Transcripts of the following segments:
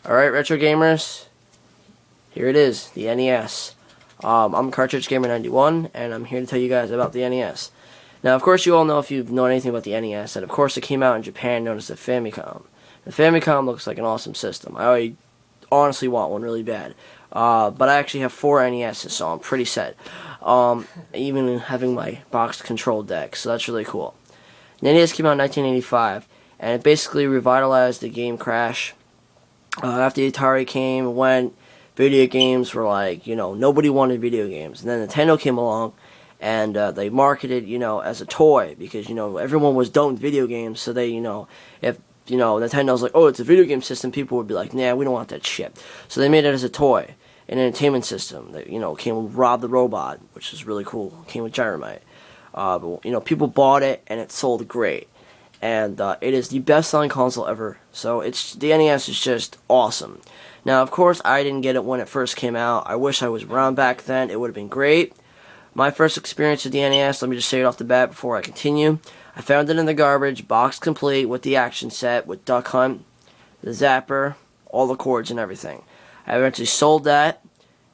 Alright, retro gamers, here it is, the NES. I'm Cartridge Gamer 91, and I'm here to tell you guys about the NES. Now, of course, you all know, if you've known anything about the NES, that of course it came out in Japan known as the Famicom. The Famicom looks like an awesome system. I honestly want one really bad. But I actually have 4 NESs, so I'm pretty set. Even having my box control deck, so that's really cool. The NES came out in 1985, and it basically revitalized the game Crash. After the Atari came and went, video games were like, nobody wanted video games. And then Nintendo came along, and they marketed, as a toy, because, everyone was done with video games, so they, if, Nintendo's like, oh, it's a video game system, people would be like, nah, we don't want that shit. So they made it as a toy, an entertainment system that, came with Rob the Robot, which is really cool. It came with Gyromite. But, people bought it, and it sold great. And it is the best-selling console ever. So the NES is just awesome. Now, of course, I didn't get it when it first came out. I wish I was around back then. It would have been great. My first experience with the NES, let me just say it off the bat before I continue. I found it in the garbage, box complete, with the action set, with Duck Hunt, the Zapper, all the cords and everything. I eventually sold that,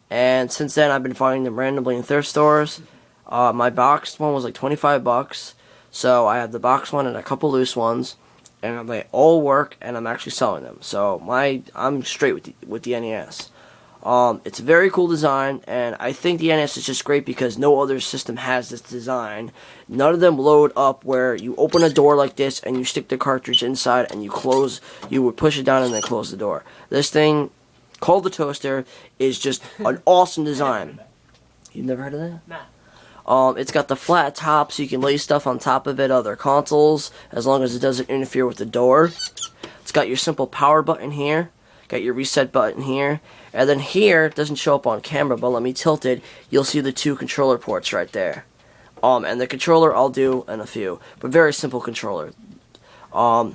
and since then I've been finding them randomly in thrift stores. My boxed one was like $25. So I have the box one and a couple loose ones, and they all work, and I'm actually selling them. So I'm straight with the NES. It's a very cool design, and I think the NES is just great because no other system has this design. None of them load up where you open a door like this and you stick the cartridge inside and you would push it down and then close the door. This thing, called the Toaster, is just an awesome design. You've never heard of that? Nah. It's got the flat top, so you can lay stuff on top of it, other consoles, as long as it doesn't interfere with the door. It's got your simple power button here, got your reset button here, and then here, it doesn't show up on camera, but let me tilt it, you'll see the 2 controller ports right there. And the controller I'll do in a few, but very simple controller. The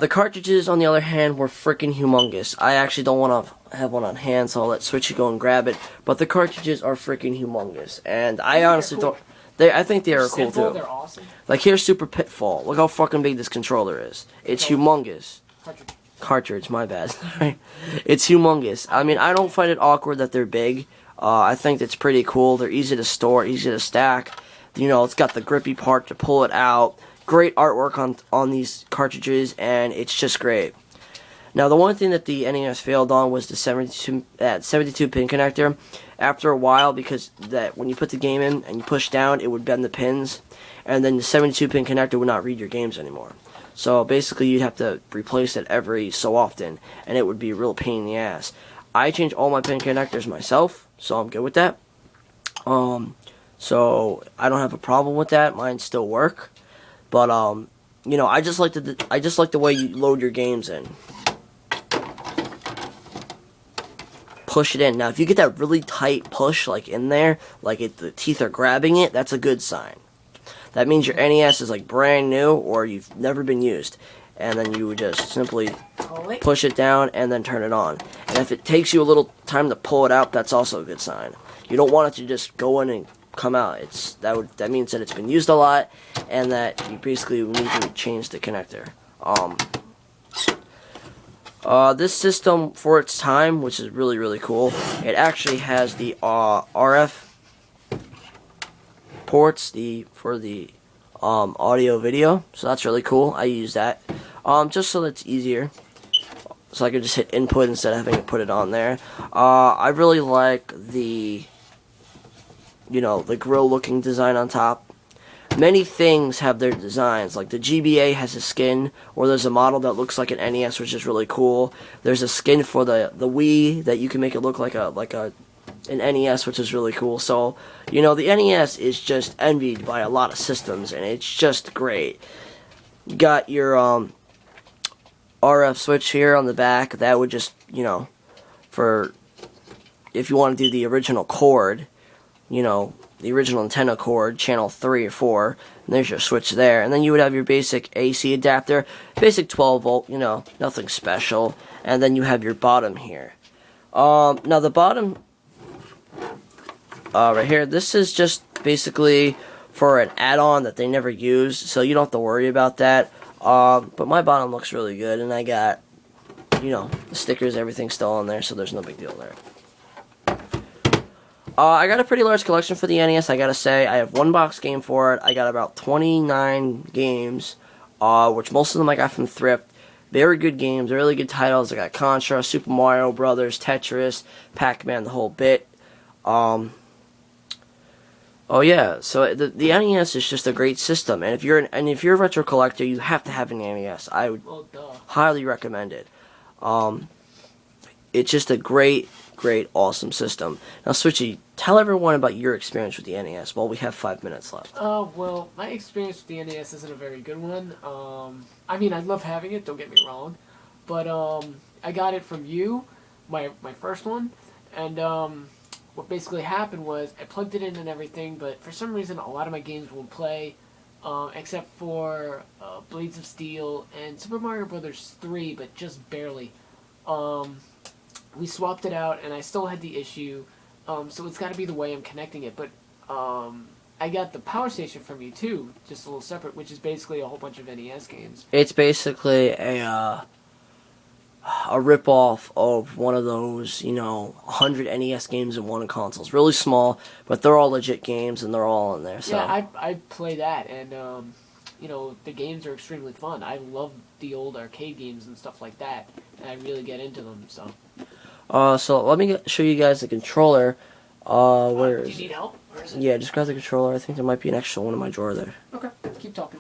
cartridges, on the other hand, were freaking humongous. I actually don't want to have one on hand, so I'll let Switchy go and grab it. But the cartridges are freaking humongous, and I honestly don't. I think they are cool too. They're awesome. Like, here's Super Pitfall. Look how fucking big this controller is. It's humongous. Cartridge, my bad. It's humongous. I mean, I don't find it awkward that they're big. I think it's pretty cool. They're easy to store, easy to stack. It's got the grippy part to pull it out. Great artwork on these cartridges, and it's just great. Now, the one thing that the NES failed on was the 72 pin connector. After a while, because when you put the game in and you push down, it would bend the pins, and then the 72 pin connector would not read your games anymore. So basically, you'd have to replace it every so often, and it would be a real pain in the ass. I change all my pin connectors myself, so I'm good with that. So I don't have a problem with that. Mine still work. But I just like the way you load your games in. Push it in. Now, if you get that really tight push, like in there, like the teeth are grabbing it, that's a good sign. That means your NES is like brand new, or you've never been used. And then you would just simply push it down and then turn it on. And if it takes you a little time to pull it out, that's also a good sign. You don't want it to just go in and come out. That means that it's been used a lot, and that you basically need to change the connector. This system, for its time, which is really, really cool, it actually has the RF ports for the audio video, so that's really cool. I use that just so it's easier, so I can just hit input instead of having to put it on there. I really like the grill looking design on top. Many things have their designs, like the GBA has a skin, or there's a model that looks like an NES, which is really cool. There's a skin for the Wii that you can make it look like an NES, which is really cool. So, the NES is just envied by a lot of systems, and it's just great. You got your RF switch here on the back. That would just, for if you want to do the original chord, the original Nintendo cord, channel 3 or 4, and there's your switch there. And then you would have your basic AC adapter, basic 12 volt, nothing special. And then you have your bottom here. Now the bottom, right here, this is just basically for an add-on that they never used, so you don't have to worry about that. But my bottom looks really good, and I got you know, the stickers, everything's still on there, so there's no big deal there. I got a pretty large collection for the NES, I gotta say. I have one box game for it. I got about 29 games, which most of them I got from Thrift. Very good games, really good titles. I got Contra, Super Mario Brothers, Tetris, Pac-Man, the whole bit. Oh yeah, so the NES is just a great system, and if you're a retro collector, you have to have an NES. I would highly recommend it. It's just a great, awesome system. Now, Switchy, tell everyone about your experience with the NES. Well, we have 5 minutes left. Well, my experience with the NES isn't a very good one. I mean, I love having it, don't get me wrong. But, I got it from you, my first one. And, what basically happened was I plugged it in and everything, but for some reason a lot of my games won't play, except for Blades of Steel and Super Mario Brothers 3, but just barely. We swapped it out, and I still had the issue, so it's got to be the way I'm connecting it. But I got the Power Station from you too, just a little separate, which is basically a whole bunch of NES games. It's basically a rip-off of one of those, 100 NES games in one console. It's really small, but they're all legit games, and they're all in there. So. Yeah, I play that, and the games are extremely fun. I love the old arcade games and stuff like that, and I really get into them. So let me show you guys the controller. Where do is you need help? Where is it? Yeah, just grab the controller. I think there might be an extra one in my drawer there. Okay, keep talking.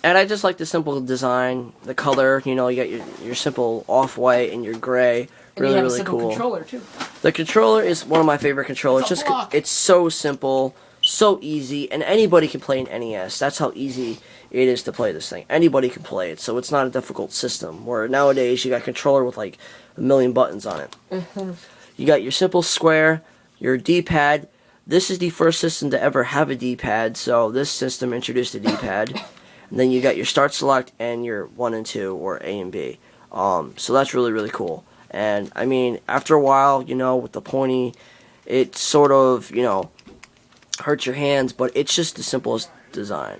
And I just like the simple design, the color. You got your simple off-white and your gray. And really, you have really a simple cool. Controller too. The controller is one of my favorite controllers. It's so simple, so easy, and anybody can play an NES. That's how easy it is to play this thing. Anybody can play it, so it's not a difficult system. Where nowadays you got a controller with like a million buttons on it. You got your simple square, your D-pad. This is the first system to ever have a D-pad, so this system introduced a D-pad. And then you got your start select and your 1 and 2, or A and B. So that's really, really cool. And, I mean, after a while, with the pointy, it sort of, hurts your hands, but it's just the simplest design.